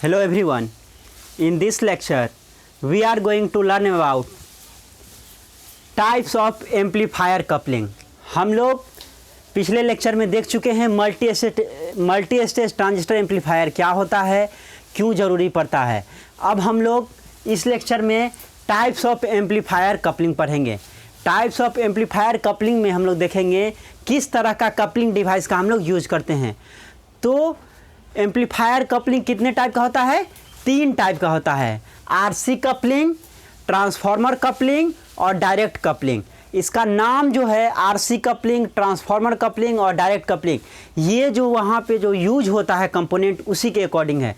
Hello everyone. In this lecture, we are going to learn about types of amplifier coupling. हम लोग पिछले lecture में देख चुके हैं मल्टी स्टेज ट्रांजिस्टर एम्पलीफायर क्या होता है, क्यों ज़रूरी पड़ता है। अब हम लोग इस लेक्चर में टाइप्स ऑफ एम्पलीफायर कपलिंग पढ़ेंगे। टाइप्स ऑफ एम्पलीफायर कपलिंग में हम लोग देखेंगे किस तरह का कपलिंग डिवाइस का हम लोग यूज करते हैं। तो एम्पलीफायर कपलिंग कितने टाइप का होता है? 3 टाइप का होता है, आरसी कपलिंग, ट्रांसफार्मर कपलिंग और डायरेक्ट कपलिंग। इसका नाम जो है आरसी कपलिंग, ट्रांसफार्मर कपलिंग और डायरेक्ट कपलिंग, ये जो वहाँ पे जो यूज होता है कंपोनेंट उसी के अकॉर्डिंग है।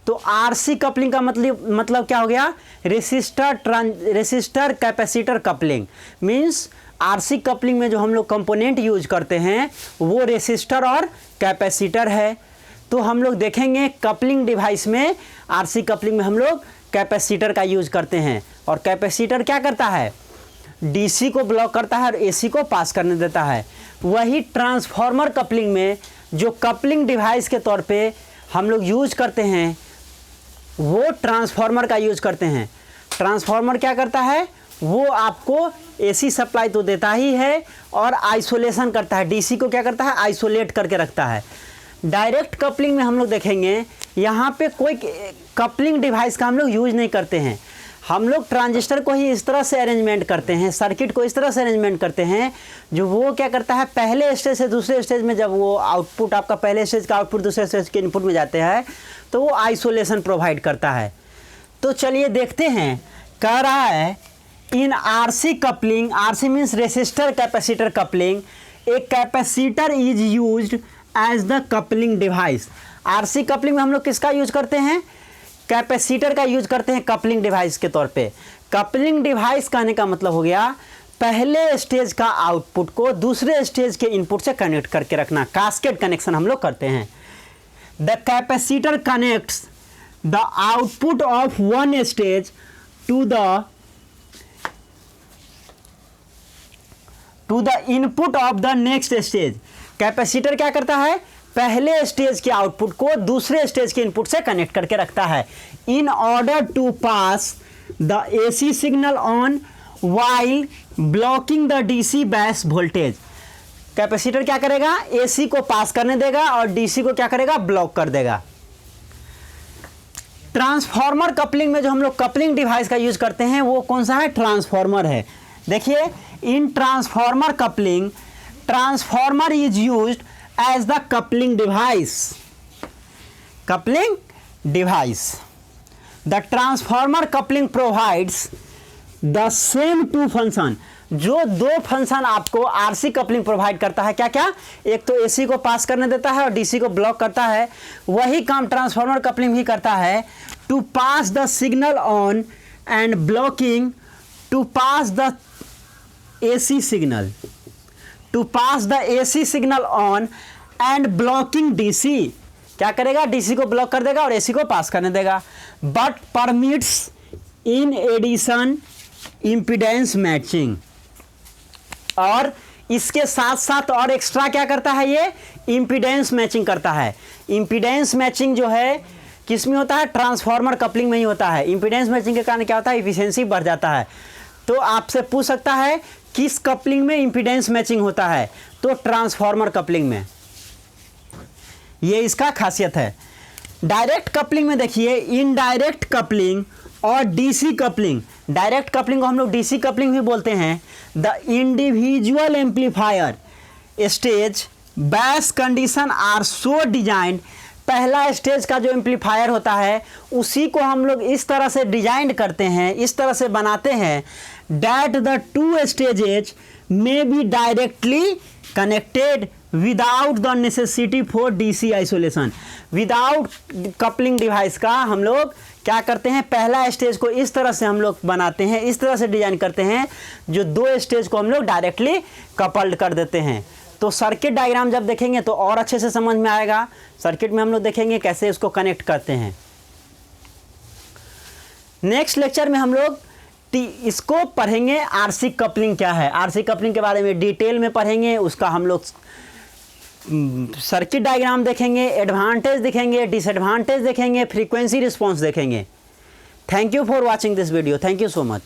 तो आरसी कपलिंग का मतलब क्या हो गया? Resistor capacitor coupling. Means RC coupling में जो हम लोग कंपोनेंट यूज करते हैं वो रेसिस्टर और कैपेसिटर है। तो हम लोग देखेंगे कपलिंग डिवाइस में, आरसी कपलिंग में हम लोग कैपेसिटर का यूज करते हैं। और कैपेसिटर क्या करता है? डीसी को ब्लॉक करता है और एसी को पास करने देता है। वही ट्रांसफार्मर कपलिंग में जो कपलिंग डिवाइस के तौर पे हम लोग यूज करते हैं वो ट्रांसफार्मर का यूज करते हैं। ट्रांसफार्मर क्या करता है? वो आपको एसी सप्लाई तो देता ही है और आइसोलेशन करता है। डीसी को क्या करता है? आइसोलेट करके रखता है। डायरेक्ट कपलिंग में हम लोग देखेंगे यहाँ पे कोई कपलिंग डिवाइस का हम लोग यूज नहीं करते हैं। हम लोग ट्रांजिस्टर को ही इस तरह से अरेंजमेंट करते हैं, सर्किट को इस तरह से अरेंजमेंट करते हैं जो वो क्या करता है, पहले स्टेज से दूसरे स्टेज में जब वो आउटपुट आपका पहले स्टेज का आउटपुट दूसरे स्टेज के इनपुट में जाते हैं तो वो आइसोलेशन प्रोवाइड करता है। तो चलिए देखते हैं, कह रहा है in R C coupling, R C means resistor capacitor coupling, a capacitor is used as the coupling device. R C coupling में हम लोग किसका यूज करते हैं? कैपेसिटर का यूज करते हैं कपलिंग डिवाइस के तौर पे। कपलिंग डिवाइस कहने का मतलब हो गया पहले स्टेज का आउटपुट को दूसरे स्टेज के इनपुट से कनेक्ट करके रखना। कास्केड कनेक्शन हम लोग करते हैं। The capacitor connects the output of one stage to the input of the next stage. Capacitor क्या करता है? पहले स्टेज के आउटपुट को दूसरे स्टेज के इनपुट से कनेक्ट करके रखता है in order to pass the AC signal on while blocking the DC base voltage. Capacitor क्या करेगा? एसी को पास करने देगा और डीसी को क्या करेगा? ब्लॉक कर देगा। ट्रांसफार्मर कपलिंग में जो हम लोग कपलिंग डिवाइस का यूज करते हैं वो कौन सा है? ट्रांसफार्मर है। देखिए इन transformer coupling, transformer is used as the coupling device. The transformer coupling provides the same two function. जो 2 फंक्शन आपको आरसी कपलिंग प्रोवाइड करता है, क्या क्या? एक तो एसी को पास करने देता है और डीसी को ब्लॉक करता है। वही काम ट्रांसफार्मर कपलिंग भी करता है, to pass the signal on and blocking to pass the AC signal, to pass the AC signal on and blocking DC. क्या करेगा? डीसी को ब्लॉक कर देगा और एसी को पास करने देगा। But permits in addition impedance matching. और इसके साथ साथ और एक्स्ट्रा क्या करता है? ये इम्पीडेंस मैचिंग करता है। इम्पीडेंस मैचिंग जो है किस में होता है? ट्रांसफार्मर कपलिंग में ही होता है। इम्पीडेंस मैचिंग के कारण क्या होता है? एफिशिएंसी बढ़ जाता है। तो आपसे पूछ सकता है किस कपलिंग में इम्पीडेंस मैचिंग होता है? तो ट्रांसफार्मर कपलिंग में। ये इसका खासियत है। डायरेक्ट कपलिंग में देखिए इनडायरेक्ट कपलिंग और डीसी कपलिंग। डायरेक्ट कपलिंग को हम लोग डीसी कपलिंग भी बोलते हैं। The individual amplifier stage base condition are so designed. पहला स्टेज का जो एम्पलीफायर होता है उसी को हम लोग इस तरह से डिजाइन करते हैं, इस तरह से बनाते हैं that the two stages may be directly connected without the necessity for DC isolation. Without coupling device का हम लोग क्या करते हैं? पहला स्टेज को इस तरह से हम लोग बनाते हैं, इस तरह से डिजाइन करते हैं जो 2 स्टेज को हम लोग डायरेक्टली कपल्ड कर देते हैं। तो सर्किट डायग्राम जब देखेंगे तो और अच्छे से समझ में आएगा। सर्किट में हम लोग देखेंगे कैसे उसको कनेक्ट करते हैं। नेक्स्ट लेक्चर में हम लोग इसको पढ़ेंगे आरसी कपलिंग क्या है। आरसी कपलिंग के बारे में डिटेल में पढ़ेंगे, उसका हम लोग सर्किट डायग्राम देखेंगे, एडवांटेज देखेंगे, डिसएडवांटेज देखेंगे, फ्रीक्वेंसी रिस्पॉन्स देखेंगे। Thank you for watching this video. Thank you so much.